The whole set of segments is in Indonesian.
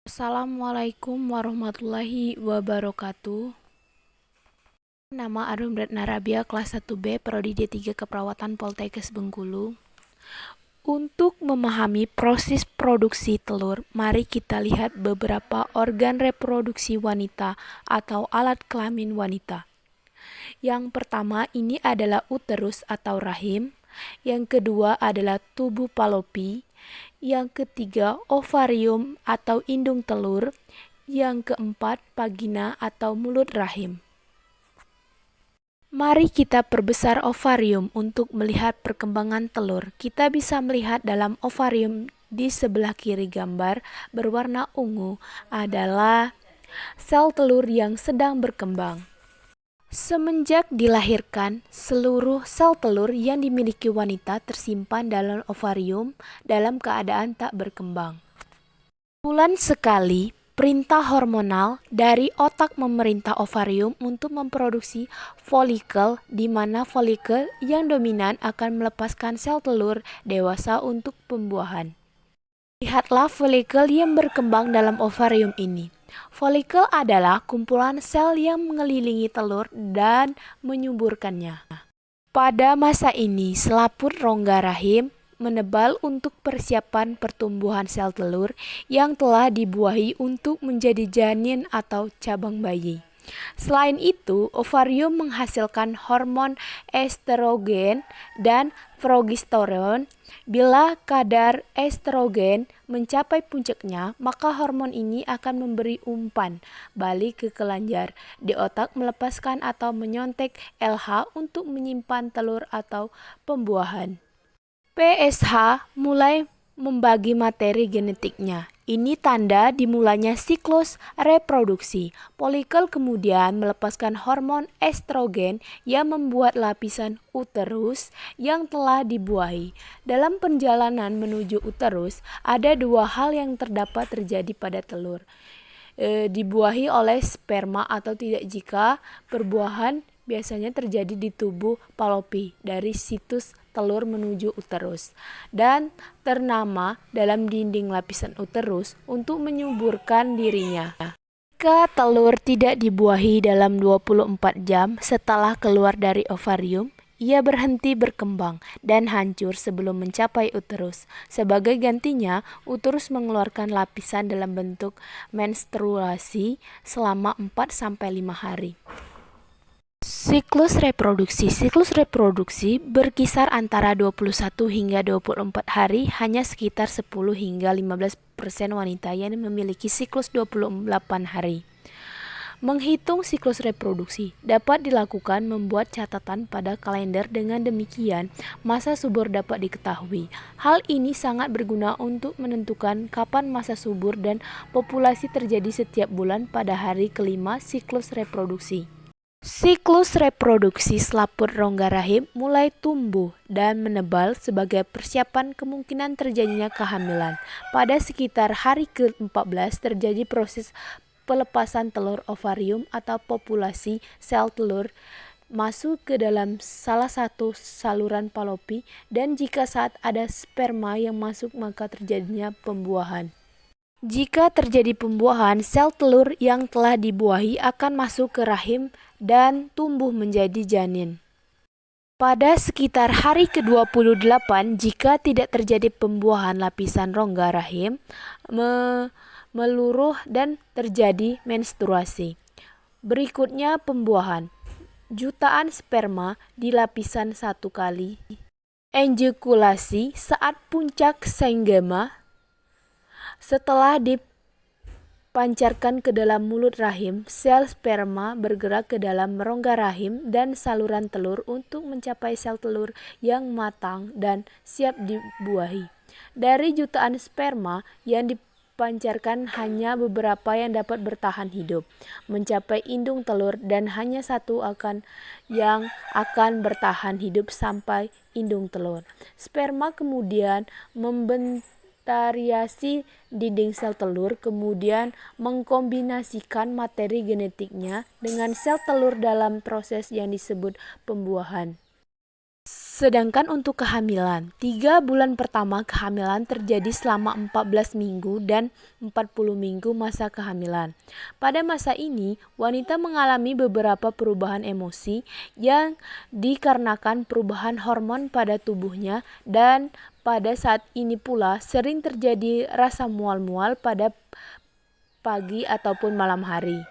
Assalamualaikum warahmatullahi wabarakatuh. Nama Arum Retna Rabia, kelas 1B, Prodi D3 Keperawatan Poltekkes Bengkulu. Untuk memahami proses produksi telur, mari kita lihat beberapa organ reproduksi wanita atau alat kelamin wanita. Yang pertama ini adalah uterus atau rahim. Yang kedua adalah tubuh Fallopi. Yang ketiga ovarium atau indung telur. Yang keempat vagina atau mulut rahim. Mari kita perbesar ovarium untuk melihat perkembangan telur. Kita bisa melihat dalam ovarium di sebelah kiri gambar berwarna ungu adalah sel telur yang sedang berkembang. Semenjak dilahirkan, seluruh sel telur yang dimiliki wanita tersimpan dalam ovarium dalam keadaan tak berkembang. Bulan sekali, perintah hormonal dari otak memerintah ovarium untuk memproduksi folikel, di mana folikel yang dominan akan melepaskan sel telur dewasa untuk pembuahan. Lihatlah folikel yang berkembang dalam ovarium ini. Folikel adalah kumpulan sel yang mengelilingi telur dan menyuburkannya. Pada masa ini, selaput rongga rahim menebal untuk persiapan pertumbuhan sel telur yang telah dibuahi untuk menjadi janin atau cabang bayi. Selain itu, ovarium menghasilkan hormon estrogen dan progesteron. Bila kadar estrogen mencapai puncaknya, maka hormon ini akan memberi umpan balik ke kelenjar di otak melepaskan atau menyuntik LH untuk menyimpan telur atau pembuahan. PSH mulai membagi materi genetiknya. Ini tanda dimulainya siklus reproduksi. Folikel kemudian melepaskan hormon estrogen yang membuat lapisan uterus yang telah dibuahi. Dalam perjalanan menuju uterus, ada dua hal yang terdapat terjadi pada telur. Dibuahi oleh sperma atau tidak jika perbuahan biasanya terjadi di tubuh Fallopi dari situs telur menuju uterus dan ternama dalam dinding lapisan uterus untuk menyuburkan dirinya. Jika telur tidak dibuahi dalam 24 jam setelah keluar dari ovarium, ia berhenti berkembang dan hancur sebelum mencapai uterus. Sebagai gantinya, uterus mengeluarkan lapisan dalam bentuk menstruasi selama 4-5 hari. Siklus reproduksi berkisar antara 21 hingga 24 hari, hanya sekitar 10 hingga 15% wanita yang memiliki siklus 28 hari. Menghitung siklus reproduksi dapat dilakukan membuat catatan pada kalender, dengan demikian masa subur dapat diketahui. Hal ini sangat berguna untuk menentukan kapan masa subur dan populasi terjadi setiap bulan pada hari kelima siklus reproduksi. Siklus reproduksi selaput rongga rahim mulai tumbuh dan menebal sebagai persiapan kemungkinan terjadinya kehamilan. Pada sekitar hari ke-14 terjadi proses pelepasan telur ovarium atau populasi sel telur masuk ke dalam salah satu saluran Fallopi, dan jika saat ada sperma yang masuk maka terjadinya pembuahan. Jika terjadi pembuahan, sel telur yang telah dibuahi akan masuk ke rahim dan tumbuh menjadi janin. Pada sekitar hari ke-28, jika tidak terjadi pembuahan, lapisan rongga rahim meluruh dan terjadi menstruasi. Berikutnya pembuahan. Jutaan sperma di lapisan satu kali. Ejakulasi saat puncak senggama. Setelah dipancarkan ke dalam mulut rahim, sel sperma bergerak ke dalam rongga rahim dan saluran telur untuk mencapai sel telur yang matang dan siap dibuahi. Dari jutaan sperma yang dipancarkan, hanya beberapa yang dapat bertahan hidup, mencapai indung telur, dan hanya satu yang akan bertahan hidup sampai indung telur. Sperma kemudian memvariasi dinding sel telur, kemudian mengkombinasikan materi genetiknya dengan sel telur dalam proses yang disebut pembuahan. Sedangkan untuk kehamilan, 3 bulan pertama kehamilan terjadi selama 14 minggu dan 40 minggu masa kehamilan. Pada masa ini, wanita mengalami beberapa perubahan emosi yang dikarenakan perubahan hormon pada tubuhnya, dan pada saat ini pula sering terjadi rasa mual-mual pada pagi ataupun malam hari.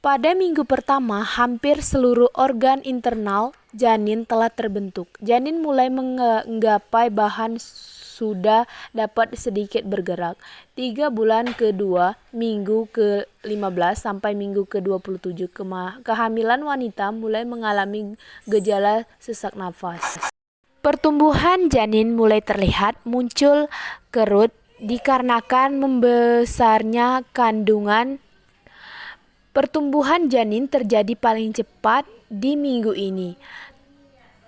Pada minggu pertama, hampir seluruh organ internal janin telah terbentuk. Janin mulai menggapai bahan sudah dapat sedikit bergerak. 3 bulan kedua, minggu ke-15 sampai minggu ke-27, kehamilan wanita mulai mengalami gejala sesak nafas. Pertumbuhan janin mulai terlihat, muncul kerut dikarenakan membesarnya kandungan. Pertumbuhan janin terjadi paling cepat di minggu ini.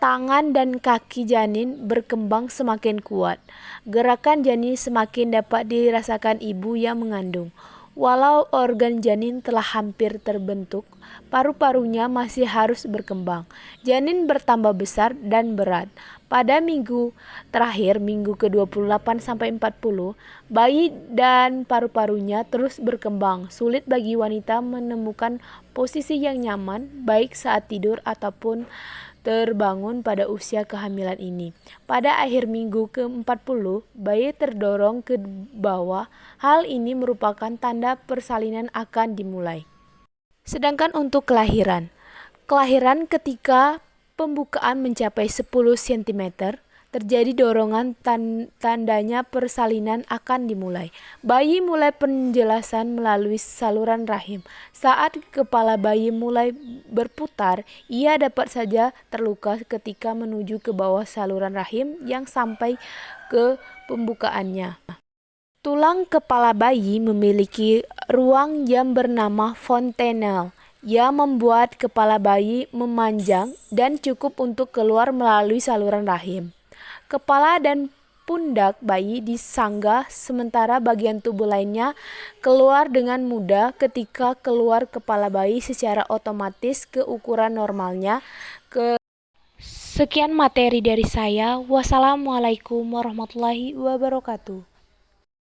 Tangan dan kaki janin berkembang semakin kuat. Gerakan janin semakin dapat dirasakan ibu yang mengandung. Walau organ janin telah hampir terbentuk, paru-parunya masih harus berkembang. Janin bertambah besar dan berat. Pada minggu terakhir, minggu ke-28 sampai 40, bayi dan paru-parunya terus berkembang. Sulit bagi wanita menemukan posisi yang nyaman, baik saat tidur ataupun terbangun pada usia kehamilan ini. Pada akhir minggu ke-40, bayi terdorong ke bawah. Hal ini merupakan tanda persalinan akan dimulai. Sedangkan untuk kelahiran ketika pembukaan mencapai 10 cm, terjadi dorongan tandanya persalinan akan dimulai. Bayi mulai penjelasan melalui saluran rahim. Saat kepala bayi mulai berputar, ia dapat saja terluka ketika menuju ke bawah saluran rahim yang sampai ke pembukaannya. Tulang kepala bayi memiliki ruang yang bernama fontanel yang membuat kepala bayi memanjang dan cukup untuk keluar melalui saluran rahim. Kepala dan pundak bayi disanggah, sementara bagian tubuh lainnya keluar dengan mudah. Ketika keluar kepala bayi secara otomatis ke ukuran normalnya. Sekian materi dari saya. Wassalamualaikum warahmatullahi wabarakatuh.